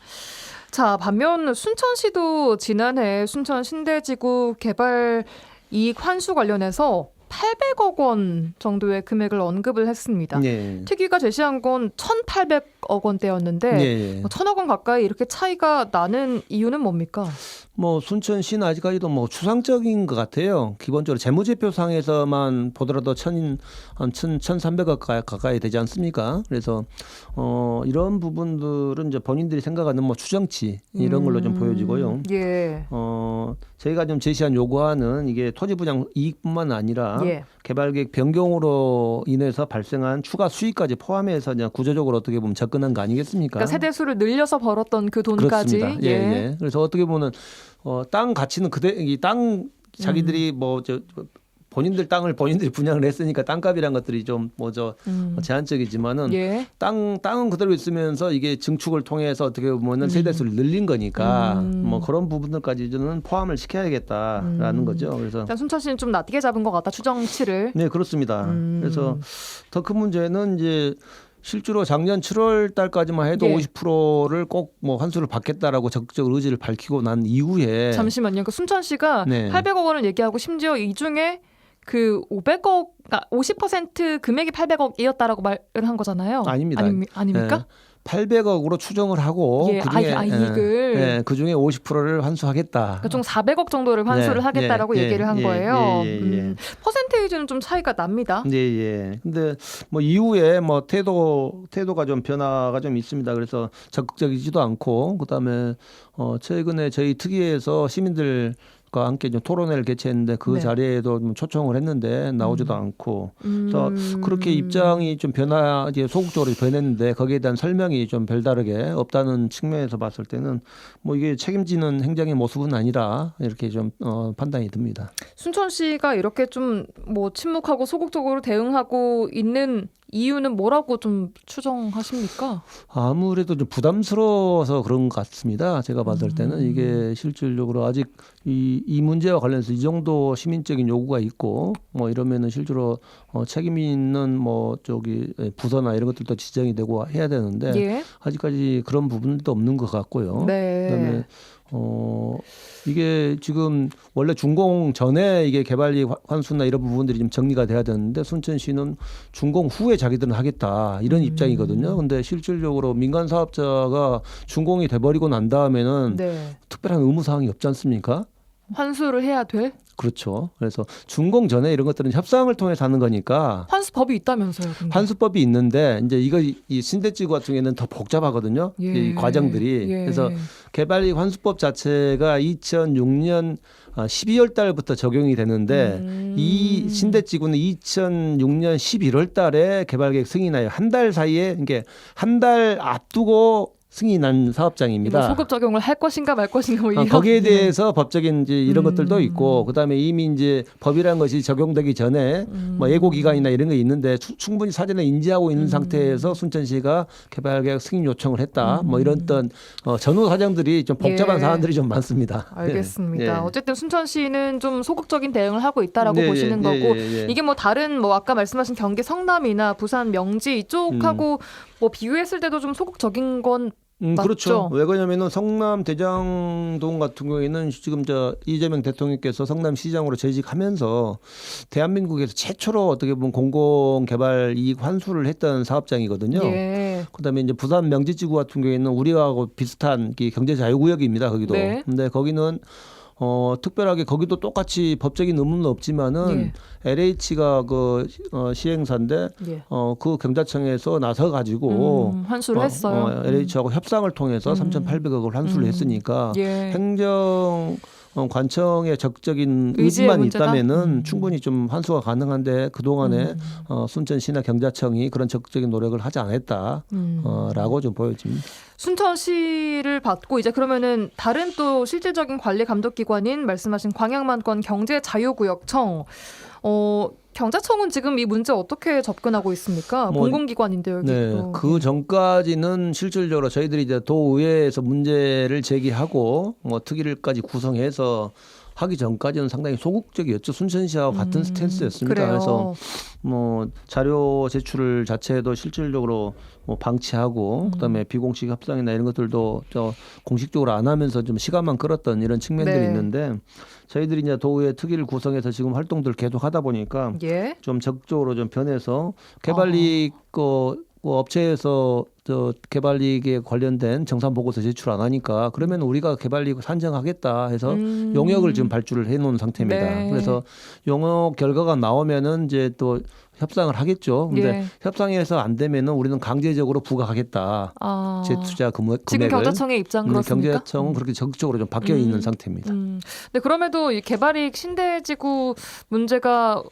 자, 반면 순천시도 지난해 순천 신대지구 개발 이익 환수 관련해서 800억 원 정도의 금액을 언급을 했습니다. 예. 특위가 제시한 건 1,800억 원대였는데 예. 1,000억 원 가까이 이렇게 차이가 나는 이유는 뭡니까? 뭐 순천시는 아직까지도 뭐 추상적인 것 같아요. 기본적으로 재무제표상에서만 보더라도 1,300억 가까이 되지 않습니까? 그래서 이런 부분들은 이제 본인들이 생각하는 뭐 추정치 이런 걸로 좀 보여지고요. 예. 저희가 좀 제시한 요구안은 이게 토지 분양 이익뿐만 아니라 예. 개발계획 변경으로 인해서 발생한 추가 수익까지 포함해서 그냥 구조적으로 어떻게 보면 접근한 거 아니겠습니까? 그러니까 세대수를 늘려서 벌었던 그 돈까지. 그렇습니다. 예. 그래서 어떻게 보면 땅 가치는 이 땅 자기들이 본인들 땅을 본인들이 분양을 했으니까 땅값이란 것들이 좀 제한적이지만은 예. 땅은 그대로 있으면서 이게 증축을 통해서 어떻게 보면은 세대수를 늘린 거니까 뭐 그런 부분들까지는 포함을 시켜야겠다라는 거죠. 그래서 일단 순천시는 좀 낮게 잡은 것 같다 추정치를. 네, 그렇습니다. 그래서 더 큰 문제는 이제 실제로 작년 7월 달까지만 해도 예. 50%를 꼭 뭐 환수를 받겠다라고 적극적 의지를 밝히고 난 이후에 잠시만요. 그 순천시가 네. 800억 원을 얘기하고 심지어 이 중에 그 500억, 그러니까 50% 금액이 800억이었다라고 말을 한 거잖아요. 아닙니다. 아닙니까? 예. 800억으로 추정을 하고 예, 그중에 이익을. 그중에 50%를 환수하겠다. 그러니까 총 400억 정도를 환수를 네, 하겠다라고 예, 얘기를 한 예, 거예요. 예. 퍼센테이지는 좀 차이가 납니다. 예. 근데 뭐 이후에 뭐 태도가 좀 변화가 좀 있습니다. 그래서 적극적이지도 않고 그다음에 최근에 저희 특위에서 시민들과 함께 좀 토론회를 개최했는데 그 네. 자리에도 좀 초청을 했는데 나오지도 않고 그래서 그렇게 입장이 좀 이제 소극적으로 변했는데 거기에 대한 설명이 좀 별다르게 없다는 측면에서 봤을 때는 뭐 이게 책임지는 행정의 모습은 아니라 이렇게 좀 판단이 듭니다. 순천시가 이렇게 좀 뭐 침묵하고 소극적으로 대응하고 있는 이유는 뭐라고 좀 추정하십니까? 아무래도 좀 부담스러워서 그런 것 같습니다. 제가 봤을 때는 이게 실질적으로 아직 이 문제와 관련해서 이 정도 시민적인 요구가 있고 뭐 이러면은 실제로 책임 있는 부서나 이런 것들도 지정이 되고 해야 되는데 예. 아직까지 그런 부분도 없는 것 같고요. 네. 그다음에 이게 지금 원래 준공 전에 이게 개발이익 환수나 이런 부분들이 좀 정리가 돼야 되는데 순천시는 준공 후에 자기들은 하겠다 이런 입장이거든요. 근데 실질적으로 민간 사업자가 준공이 돼버리고 난 다음에는 네. 특별한 의무 사항이 없지 않습니까? 환수를 해야 될? 그렇죠. 그래서 준공 전에 이런 것들은 협상을 통해서 하는 거니까 환수법이 있다면서요. 근데. 환수법이 있는데 이제 이 신대지구 같은 경우에는 더 복잡하거든요. 예. 이 과정들이. 예. 그래서 개발이익 환수법 자체가 2006년 12월 달부터 적용이 되는데 이 신대지구는 2006년 11월 달에 개발계획 승인하여 한 달 사이에 이게 한 달 앞두고 승인한 사업장입니다. 뭐 소급 적용을 할 것인가 말 것인가 뭐 이런. 거기에 대해서 법적인 이제 이런 것들도 있고 그다음에 이미 이제 법이라는 것이 적용되기 전에 뭐 예고 기간이나 이런 게 있는데 충분히 사전에 인지하고 있는 상태에서 순천시가 개발계획 승인 요청을 했다. 뭐 이런 어떤 전후 사정들이 좀 복잡한 예. 사안들이 좀 많습니다. 알겠습니다. 예. 어쨌든 순천시는 좀 소극적인 대응을 하고 있다라고 네, 보시는 예, 거고 예. 이게 뭐 다른 뭐 아까 말씀하신 경기 성남이나 부산 명지 이쪽하고 뭐 비교했을 때도 좀 소극적인 건 맞죠? 그렇죠. 왜 그러냐면은 성남 대장동 같은 경우에는 지금 이재명 대통령께서 성남시장으로 재직하면서 대한민국에서 최초로 어떻게 보면 공공개발 이익 환수를 했던 사업장이거든요. 예. 그다음에 이제 부산 명지지구 같은 경우에는 우리하고 비슷한 경제 자유구역입니다. 거기도. 네. 근데 거기는 특별하게 거기도 똑같이 법적인 의무는 없지만은 LH가 시행사인데 예. 그 경자청에서 나서 가지고 환수를 했어요. LH하고 협상을 통해서 3,800억을 환수를 했으니까 예. 행정 관청의 적극적인 의지의 의지만 문제다? 있다면은 충분히 좀 환수가 가능한데 그 동안에 순천시나 경자청이 그런 적극적인 노력을 하지 않았다라고 좀 보여집니다. 순천시를 받고 이제 그러면은 다른 또 실질적인 관리 감독 기관인 말씀하신 광양만권 경제자유구역청 경자청은 지금 이 문제 어떻게 접근하고 있습니까? 공공기관인데요. 네, 그 전까지는 실질적으로 저희들이 이제 도의회에서 문제를 제기하고 특위를까지 구성해서 하기 전까지는 상당히 소극적이었죠. 순천시와 같은 스탠스였습니다. 그래요. 그래서 뭐 자료 제출 자체도 실질적으로 뭐 방치하고 그다음에 비공식 협상이나 이런 것들도 공식적으로 안 하면서 좀 시간만 끌었던 이런 측면들이 네. 있는데 저희들이 이제 도의회 특위를 구성해서 지금 활동들 계속 하다 보니까 예. 좀 적극적으로 좀 변해서 개발이익 업체에서 개발이익에 관련된 정산 보고서 제출 안 하니까 그러면 우리가 개발이익 산정하겠다 해서 용역을 지금 발주를 해놓은 상태입니다. 네. 그래서 용역 결과가 나오면은 이제 또 협상을 하겠죠. 근데 예. 협상에서 안 되면은 우리는 강제적으로 부과하겠다. 재투자 금액을. 지금 경제청의 입장 그렇습니까? 경제청은 그렇게 적극적으로 좀 바뀌어 있는 상태입니다. 근데 그럼에도 이 개발이익 신대지구 문제가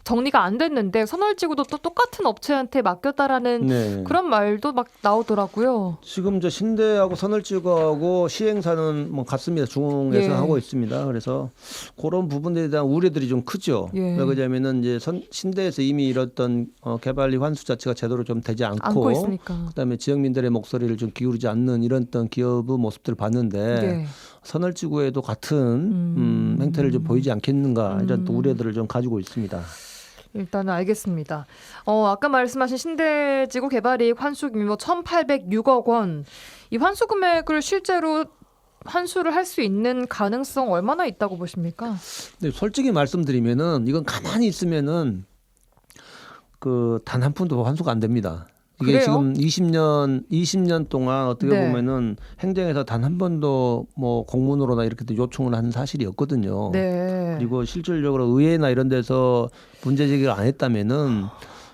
정리가 안 됐는데 선월지구도 또 똑같은 업체한테 맡겼다라는 네. 그런 말도 막 나오더라고요. 지금 저 신대하고 선월지구하고 시행사는 뭐 같습니다. 중에서 예. 하고 있습니다. 그래서 그런 부분들에 대한 우려들이 좀 크죠. 예. 왜 그러냐면은 이제 신대에서 이미 이뤘던 개발이 환수 자체가 제대로 좀 되지 안고 있으니까. 그다음에 지역민들의 목소리를 좀 기울이지 않는 이런 어떤 기업의 모습들을 봤는데 예. 선월지구에도 같은 행태를 좀 보이지 않겠는가 이런 또 우려들을 좀 가지고 있습니다. 일단은 알겠습니다. 아까 말씀하신 신대지구 개발이익 환수 규모 1,806억 원. 이 환수 금액을 실제로 환수를 할 수 있는 가능성 얼마나 있다고 보십니까? 근데 솔직히 말씀드리면은 이건 가만히 있으면은 단 한 푼도 환수가 안 됩니다. 이게 그래요? 지금 20년 동안 어떻게 네. 보면은 행정에서 단 한 번도 뭐 공문으로나 이렇게 요청을 한 사실이 없거든요. 네. 그리고 실질적으로 의회나 이런 데서 문제 제기를 안 했다면은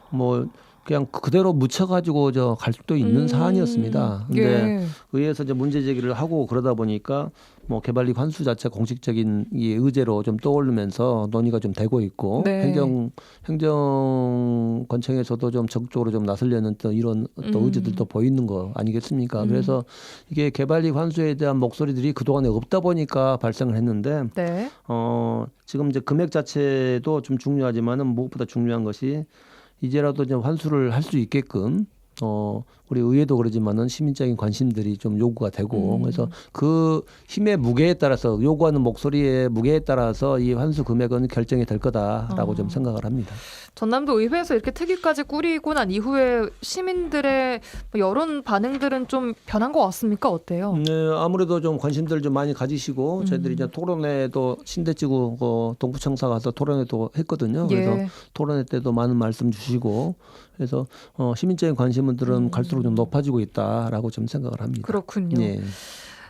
뭐 그냥 그대로 묻혀가지고 갈 수도 있는 사안이었습니다. 근데 예. 의회에서 이제 문제 제기를 하고 그러다 보니까 뭐 개발이익 환수 자체 공식적인 이 의제로 좀 떠오르면서 논의가 좀 되고 있고 네. 행정권청에서도 좀 적극적으로 좀 나서려는 또 이런 또 의제들도 보이는 거 아니겠습니까? 그래서 이게 개발이익 환수에 대한 목소리들이 그동안에 없다 보니까 발생을 했는데 네. 지금 이제 금액 자체도 좀 중요하지만은 무엇보다 중요한 것이 이제라도 좀 환수를 할 수 있게끔 우리 의회도 그러지만은 시민적인 관심들이 좀 요구가 되고 그래서 그 힘의 무게에 따라서 요구하는 목소리의 무게에 따라서 이 환수 금액은 결정이 될 거다라고 좀 생각을 합니다. 전남도 의회에서 이렇게 특위까지 꾸리고 난 이후에 시민들의 여론 반응들은 좀 변한 것 같습니까? 어때요? 네, 아무래도 좀 관심들 좀 많이 가지시고 저희들이 이제 토론회도 신대지구 동부청사 가서 토론회도 했거든요. 그래서 예. 토론회 때도 많은 말씀 주시고 그래서 시민적인 관심들은 갈수록 좀 높아지고 있다라고 좀 생각을 합니다. 그렇군요. 예.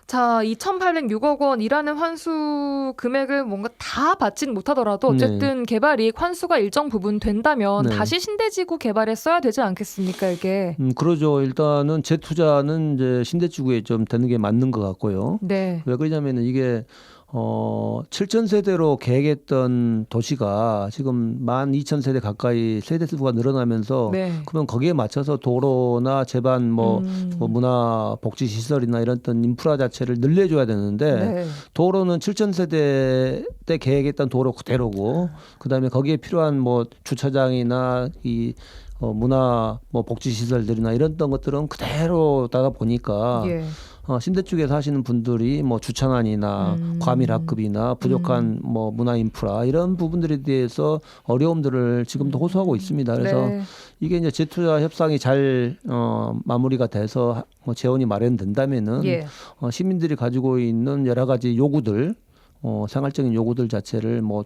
자, 2,806억 원이라는 환수 금액을 뭔가 다 받진 못하더라도 어쨌든 개발이익 환수가 일정 부분 된다면 네. 다시 신대지구 개발에 써야 되지 않겠습니까, 이게? 그러죠. 일단은 재투자는 이제 신대지구에 좀 되는 게 맞는 것 같고요. 네. 왜 그러냐면은 이게 7,000세대로 계획했던 도시가 지금 12,000세대 가까이 세대 수가 늘어나면서 네. 그러면 거기에 맞춰서 도로나 제반 뭐 문화 복지 시설이나 이런 어떤 인프라 자체를 늘려줘야 되는데 네. 도로는 7,000세대 때 계획했던 도로 그대로고 그다음에 거기에 필요한 뭐 주차장이나 이 문화 뭐 복지 시설들이나 이런 것들은 그대로다가 보니까 예. 신대 쪽에 사시는 분들이 뭐 주차난이나 과밀 학급이나 부족한 뭐 문화 인프라 이런 부분들에 대해서 어려움들을 지금도 호소하고 있습니다. 그래서 네. 이게 이제 재투자 협상이 잘 마무리가 돼서 뭐 재원이 마련된다면은 예. 시민들이 가지고 있는 여러 가지 요구들 생활적인 요구들 자체를 뭐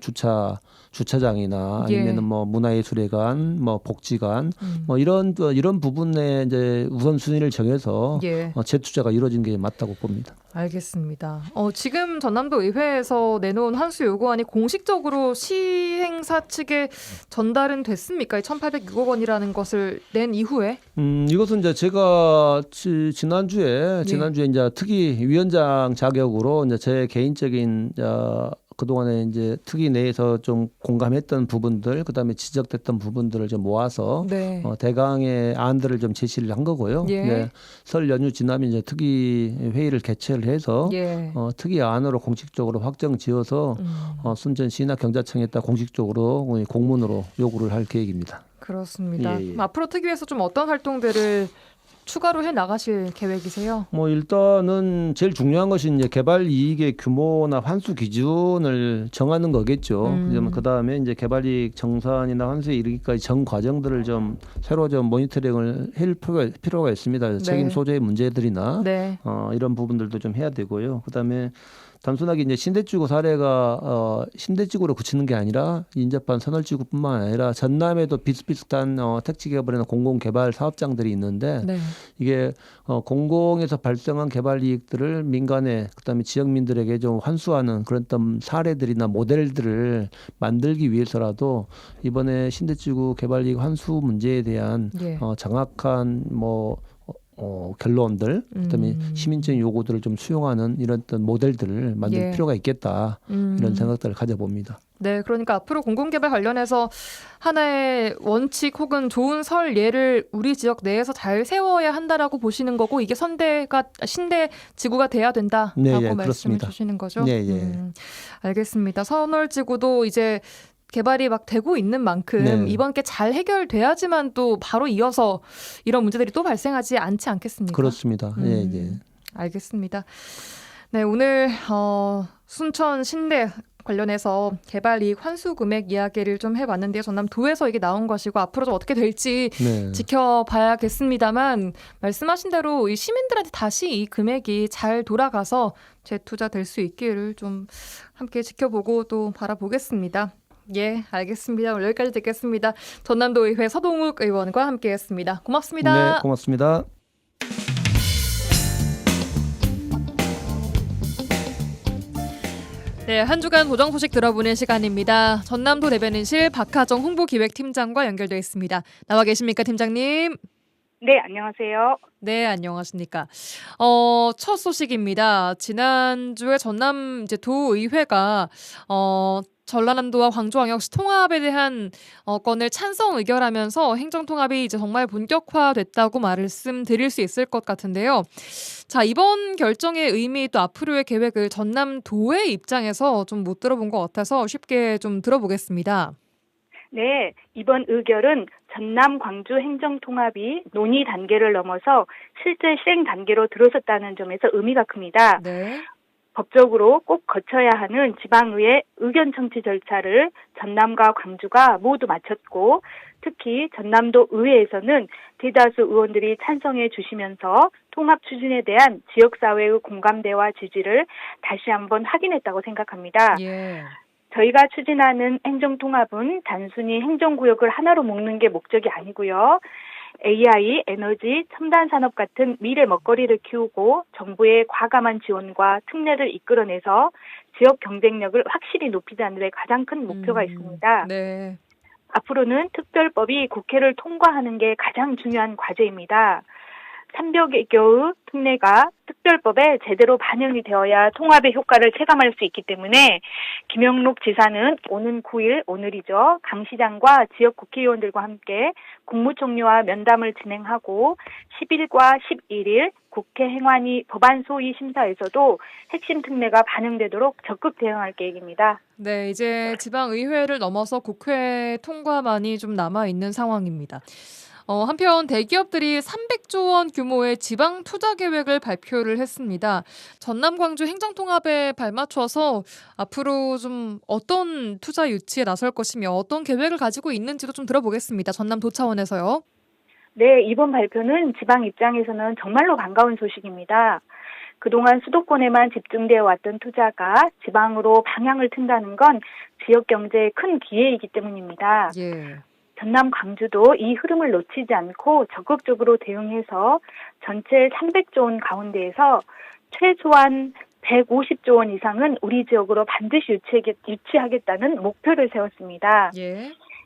주차장이나 예. 아니면은 뭐 문화예술회관, 뭐 복지관, 뭐 이런 부분에 이제 우선순위를 정해서 예. 재투자가 이루어진 게 맞다고 봅니다. 알겠습니다. 지금 전남도 의회에서 내놓은 환수 요구안이 공식적으로 시행사 측에 전달은 됐습니까? 이 1,806억 원이라는 것을 낸 이후에? 이것은 이제 제가 지난주에 이제 특위 위원장 자격으로 이제 제 개인적인 그동안에 이제 특위 내에서 좀 공감했던 부분들, 그다음에 지적됐던 부분들을 좀 모아서 네. 대강의 안들을 좀 제시를 한 거고요. 예. 네, 설 연휴 지나면 이제 특위 회의를 개최를 해서 예. 특위 안으로 공식적으로 확정 지어서 순천시나 경자청에다 공식적으로 공문으로 요구를 할 계획입니다. 그렇습니다. 예, 예. 앞으로 특위에서 좀 어떤 활동들을 추가로 해 나가실 계획이세요? 뭐 일단은 제일 중요한 것이 이제 개발 이익의 규모나 환수 기준을 정하는 거겠죠. 그 다음에 이제 개발 이익 정산이나 환수에 이르기까지 전 과정들을 좀 새로 좀 모니터링을 할 필요가 있습니다. 책임 소재의 문제들이나 네. 이런 부분들도 좀 해야 되고요. 그 다음에 단순하게 이제 신대지구 사례가 신대지구로 그치는 게 아니라 인접한 선월지구뿐만 아니라 전남에도 비슷비슷한 택지개발이나 공공개발 사업장들이 있는데 네. 이게 공공에서 발생한 개발 이익들을 민간에 그다음에 지역민들에게 좀 환수하는 그런 어떤 사례들이나 모델들을 만들기 위해서라도 이번에 신대지구 개발 이익 환수 문제에 대한 정확한 결론들, 그다음에 시민적인 요구들을 좀 수용하는 이런 어떤 모델들을 만들 필요가 있겠다 이런 생각들을 가져봅니다. 네, 그러니까 앞으로 공공개발 관련해서 하나의 원칙 혹은 좋은 설 예를 우리 지역 내에서 잘 세워야 한다라고 보시는 거고 이게 신대지구가 돼야 된다라고 말씀을 그렇습니다. 주시는 거죠. 네, 알겠습니다. 선월지구도 이제 개발이 막 되고 있는 만큼 이번 게 잘 해결돼야지만 또 바로 이어서 이런 문제들이 또 발생하지 않지 않겠습니까? 그렇습니다. 알겠습니다. 네, 오늘 순천 신대 관련해서 개발 이익 환수 금액 이야기를 좀 해봤는데요. 전남도에서 이게 나온 것이고 앞으로 좀 어떻게 될지 지켜봐야겠습니다만 말씀하신 대로 이 시민들한테 다시 이 금액이 잘 돌아가서 재투자될 수 있기를 좀 함께 지켜보고 또 바라보겠습니다. 예, 알겠습니다. 오늘 여기까지 듣겠습니다. 전남도의회 서동욱 의원과 함께했습니다. 고맙습니다. 네, 고맙습니다. 네, 한 주간 도정 소식 들어보는 시간입니다. 전남도 대변인실 박하정 홍보기획팀장과 연결되어 있습니다. 나와 계십니까, 팀장님? 네, 안녕하세요. 네, 안녕하십니까. 첫 소식입니다. 지난주에 전남 도의회가 전라남도와 광주광역시 통합에 대한 건을 찬성 의결하면서 행정통합이 이제 정말 본격화됐다고 말씀드릴 수 있을 것 같은데요. 자, 이번 결정의 의미 또 앞으로의 계획을 전남도의 입장에서 좀 못 들어본 것 같아서 쉽게 좀 들어보겠습니다. 네, 이번 의결은 전남 광주 행정통합이 논의 단계를 넘어서 실제 실행 단계로 들어섰다는 점에서 의미가 큽니다. 네. 법적으로 꼭 거쳐야 하는 지방의회 의견 청취 절차를 전남과 광주가 모두 마쳤고 특히 전남도 의회에서는 대다수 의원들이 찬성해 주시면서 통합 추진에 대한 지역사회의 공감대와 지지를 다시 한번 확인했다고 생각합니다. 저희가 추진하는 행정통합은 단순히 행정구역을 하나로 묶는 게 목적이 아니고요. AI, 에너지, 첨단 산업 같은 미래 먹거리를 키우고 정부의 과감한 지원과 특례를 이끌어내서 지역 경쟁력을 확실히 높이자는 데 가장 큰 목표가 있습니다. 네. 앞으로는 특별법이 국회를 통과하는 게 가장 중요한 과제입니다. 300여 개의 특례가 특별법에 제대로 반영이 되어야 통합의 효과를 체감할 수 있기 때문에 김영록 지사는 오는 9일, 오늘이죠. 강 시장과 지역 국회의원들과 함께 국무총리와 면담을 진행하고 10일과 11일 국회 행안위 법안 소위 심사에서도 핵심 특례가 반영되도록 적극 대응할 계획입니다. 네, 이제 지방의회를 넘어서 국회 통과만이 좀 남아있는 상황입니다. 한편 대기업들이 300조 원 규모의 지방 투자 계획을 발표를 했습니다. 전남 광주 행정통합에 발맞춰서 앞으로 좀 어떤 투자 유치에 나설 것이며 어떤 계획을 가지고 있는지도 좀 들어보겠습니다. 전남도 차원에서요. 네, 이번 발표는 지방 입장에서는 정말로 반가운 소식입니다. 그동안 수도권에만 집중되어 왔던 투자가 지방으로 방향을 튼다는 건 지역 경제의 큰 기회이기 때문입니다. 전남 광주도 이 흐름을 놓치지 않고 적극적으로 대응해서 전체 300조 원 가운데에서 최소한 150조 원 이상은 우리 지역으로 반드시 유치하겠다는 목표를 세웠습니다.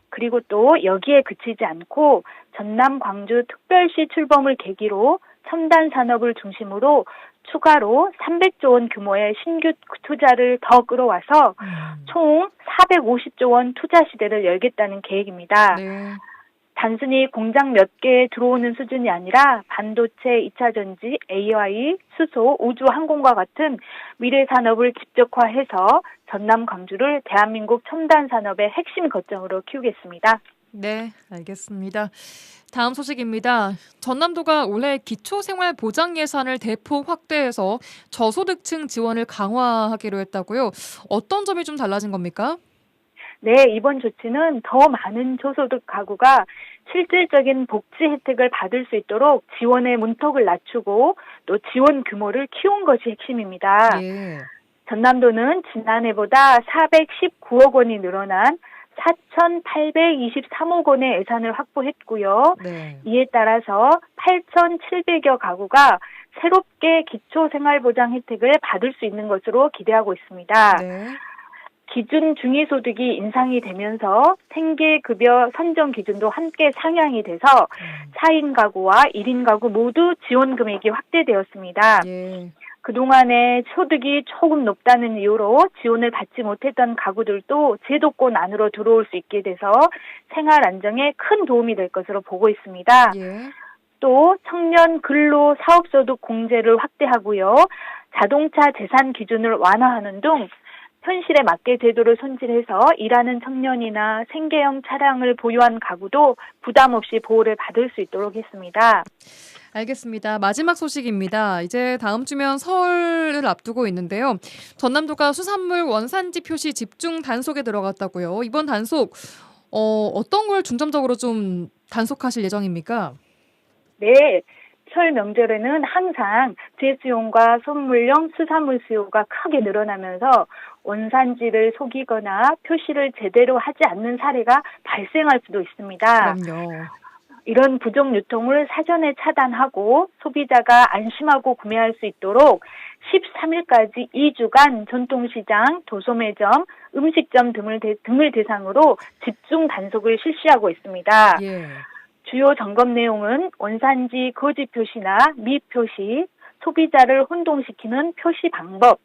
그리고 또 여기에 그치지 않고 전남 광주 특별시 출범을 계기로 첨단 산업을 중심으로 추가로 300조 원 규모의 신규 투자를 더 끌어와서 총 450조 원 투자 시대를 열겠다는 계획입니다. 단순히 공장 몇 개 들어오는 수준이 아니라 반도체, 2차 전지, AI, 수소, 우주, 항공과 같은 미래 산업을 집적화해서 전남 광주를 대한민국 첨단 산업의 핵심 거점으로 키우겠습니다. 네, 알겠습니다. 다음 소식입니다. 전남도가 올해 기초생활보장 예산을 대폭 확대해서 저소득층 지원을 강화하기로 했다고요. 어떤 점이 좀 달라진 겁니까? 네, 이번 조치는 더 많은 저소득 가구가 실질적인 복지 혜택을 받을 수 있도록 지원의 문턱을 낮추고 또 지원 규모를 키운 것이 핵심입니다. 예. 전남도는 지난해보다 419억 원이 늘어난 4,823억 원의 예산을 확보했고요. 네. 이에 따라서 8,700여 가구가 새롭게 기초생활보장 혜택을 받을 수 있는 것으로 기대하고 있습니다. 네. 기준 중위소득이 인상이 되면서 생계급여 선정 기준도 함께 상향이 돼서 4인 가구와 1인 가구 모두 지원 금액이 확대되었습니다. 예. 그동안에 소득이 조금 높다는 이유로 지원을 받지 못했던 가구들도 제도권 안으로 들어올 수 있게 돼서 생활 안정에 큰 도움이 될 것으로 보고 있습니다. 예. 또 청년 근로 사업소득 공제를 확대하고요. 자동차 재산 기준을 완화하는 등 현실에 맞게 제도를 손질해서 일하는 청년이나 생계형 차량을 보유한 가구도 부담 없이 보호를 받을 수 있도록 했습니다. 알겠습니다. 마지막 소식입니다. 이제 다음 주면 설을 앞두고 있는데요. 전남도가 수산물 원산지 표시 집중 단속에 들어갔다고요. 이번 단속 어떤 걸 중점적으로 좀 단속하실 예정입니까? 네. 설 명절에는 항상 제수용과 선물용 수산물 수요가 크게 늘어나면서 원산지를 속이거나 표시를 제대로 하지 않는 사례가 발생할 수도 있습니다. 그럼요. 이런 부정 유통을 사전에 차단하고 소비자가 안심하고 구매할 수 있도록 13일까지 2주간 전통시장, 도소매점, 음식점 등을 대상으로 집중 단속을 실시하고 있습니다. 예. 주요 점검 내용은 원산지 거짓 표시나 미표시, 소비자를 혼동시키는 표시 방법,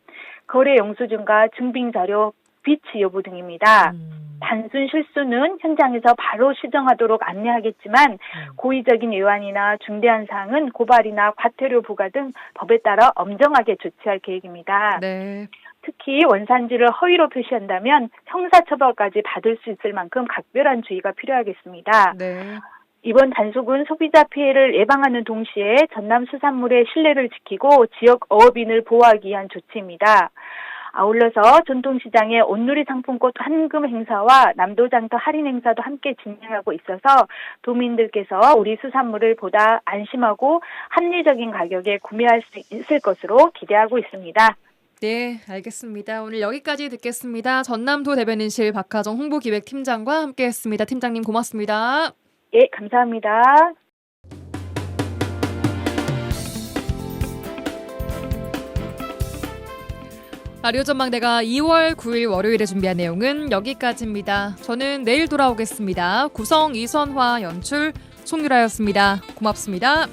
거래 영수증과 증빙자료 비치 여부 등입니다. 단순 실수는 현장에서 바로 시정하도록 안내하겠지만 고의적인 위반이나 중대한 사항은 고발이나 과태료 부과 등 법에 따라 엄정하게 조치할 계획입니다. 네. 특히 원산지를 허위로 표시한다면 형사처벌까지 받을 수 있을 만큼 각별한 주의가 필요하겠습니다. 네. 이번 단속은 소비자 피해를 예방하는 동시에 전남 수산물의 신뢰를 지키고 지역 어업인을 보호하기 위한 조치입니다. 아울러서 전통시장의 온누리 상품권 환금 행사와 남도장터 할인 행사도 함께 진행하고 있어서 도민들께서 우리 수산물을 보다 안심하고 합리적인 가격에 구매할 수 있을 것으로 기대하고 있습니다. 네, 알겠습니다. 오늘 여기까지 듣겠습니다. 전남도 대변인실 박하정 홍보기획팀장과 함께했습니다. 팀장님 고맙습니다. 예, 감사합니다. 라디오 전망대가 2월 9일 월요일에 준비한 내용은 여기까지입니다. 저는 내일 돌아오겠습니다. 구성 이선화 연출 송유라였습니다. 고맙습니다.